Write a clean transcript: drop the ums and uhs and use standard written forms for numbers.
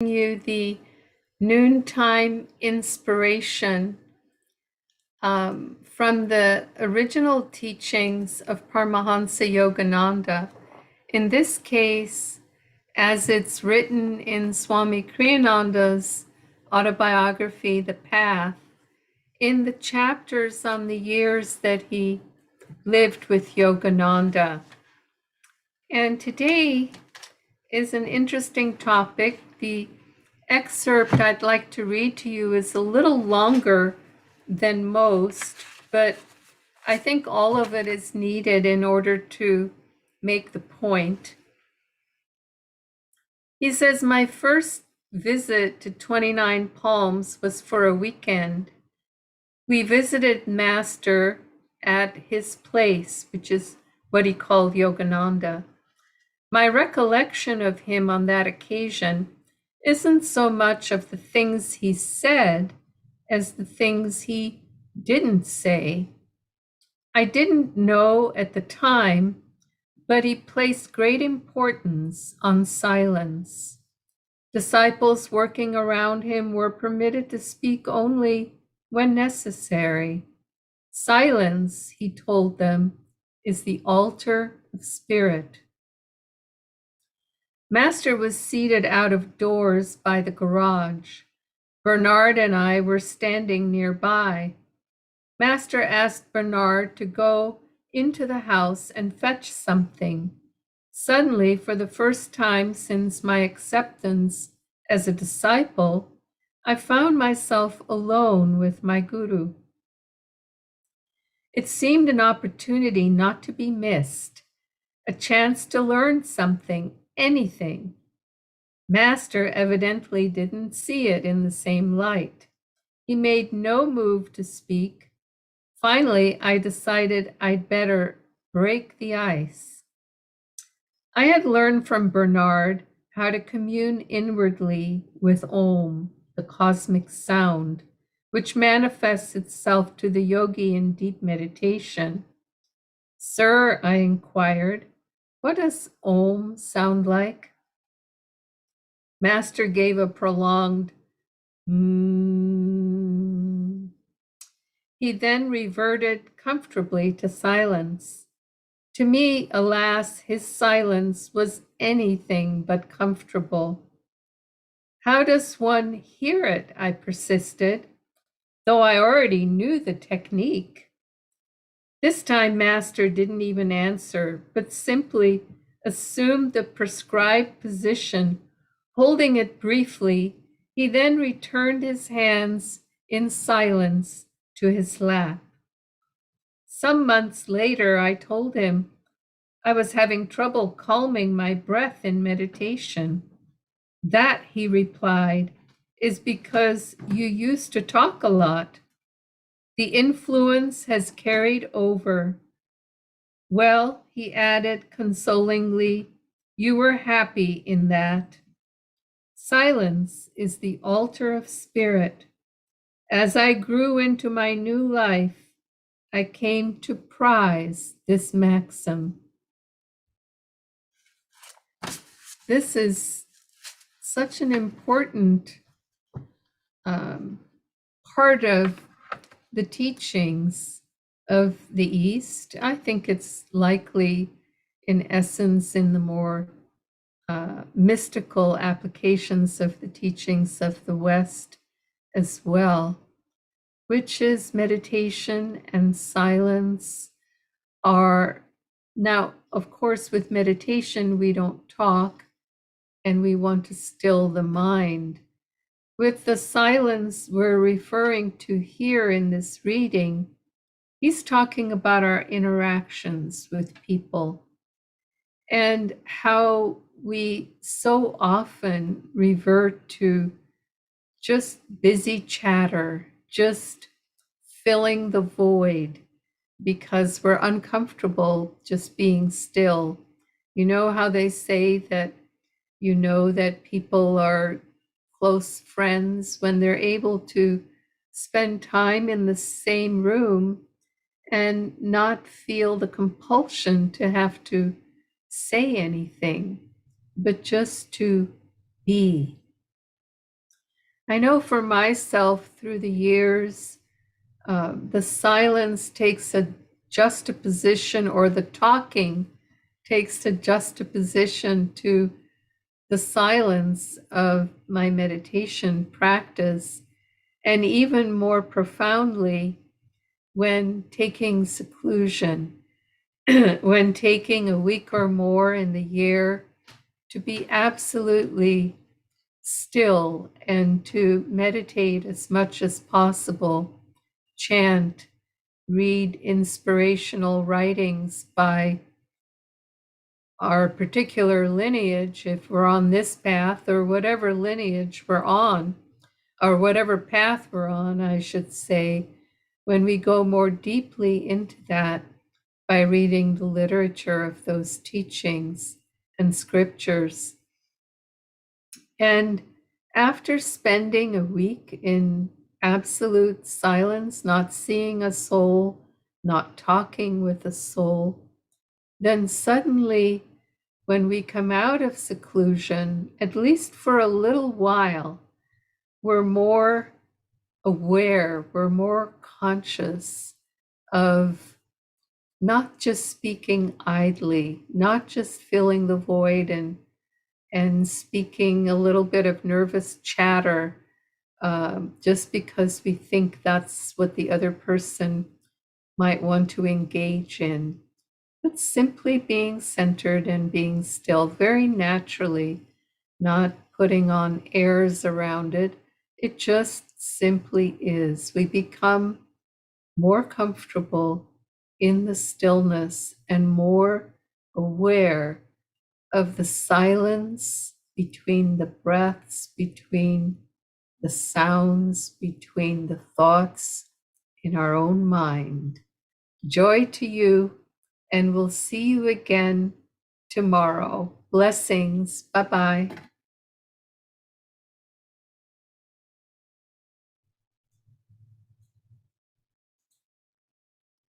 You the noontime inspiration from the original teachings of Paramhansa Yogananda. In this case, as it's written in Swami Kriyananda's autobiography, The Path, in the chapters on the years that he lived with Yogananda. And today is an interesting topic. The excerpt I'd like to read to you is a little longer than most, but I think all of it is needed in order to make the point. He says, my first visit to 29 Palms was for a weekend. We visited Master at his place, which is what he called Yogananda. My recollection of him on that occasion isn't so much of the things he said as the things he didn't say. I didn't know at the time, but he placed great importance on silence. Disciples working around him were permitted to speak only when necessary. Silence, he told them, is the altar of spirit. Master was seated out of doors by the garage. Bernard and I were standing nearby. Master asked Bernard to go into the house and fetch something. Suddenly, for the first time since my acceptance as a disciple, I found myself alone with my guru. It seemed an opportunity not to be missed, a chance to learn something, anything. Master evidently didn't see it in the same light. He made no move to speak. Finally, I decided I'd better break the ice. I had learned from Bernard how to commune inwardly with Om, the cosmic sound, which manifests itself to the yogi in deep meditation. Sir, I inquired, what does Om sound like? Master gave a prolonged He then reverted comfortably to silence. To me, alas, his silence was anything but comfortable. How does one hear it? I persisted, though I already knew the technique. This time, Master didn't even answer, but simply assumed the prescribed position. Holding it briefly, he then returned his hands in silence to his lap. Some months later, I told him I was having trouble calming my breath in meditation. That, he replied, is because you used to talk a lot. The influence has carried over. Well, he added consolingly, you were happy in that. Silence is the altar of spirit. As I grew into my new life, I came to prize this maxim. This is such an important part of the teachings of the East. I think it's likely, in essence, in the more mystical applications of the teachings of the West as well, which is meditation and silence are now, of course, with meditation, we don't talk and we want to still the mind. With the silence we're referring to here in this reading, he's talking about our interactions with people and how we so often revert to just busy chatter, just filling the void because we're uncomfortable just being still. You know how they say that you know that people are close friends when they're able to spend time in the same room and not feel the compulsion to have to say anything, but just to be. I know for myself through the years, the silence takes a juxtaposition, or the talking takes a juxtaposition to the silence of my meditation practice, and even more profoundly when taking seclusion, when taking a week or more in the year to be absolutely still and to meditate as much as possible, chant, read inspirational writings by our particular lineage, if we're on this path, or whatever lineage we're on, or whatever path we're on, I should say, when we go more deeply into that by reading the literature of those teachings and scriptures. And after spending a week in absolute silence, not seeing a soul, not talking with a soul, then suddenly, when we come out of seclusion, at least for a little while, we're more aware, we're more conscious of not just speaking idly, not just filling the void and speaking a little bit of nervous chatter, just because we think that's what the other person might want to engage in, but simply being centered and being still very naturally, not putting on airs around it. It just simply is. We become more comfortable in the stillness and more aware of the silence between the breaths, between the sounds, between the thoughts in our own mind. Joy to you, and we'll see you again tomorrow. Blessings. Bye-bye.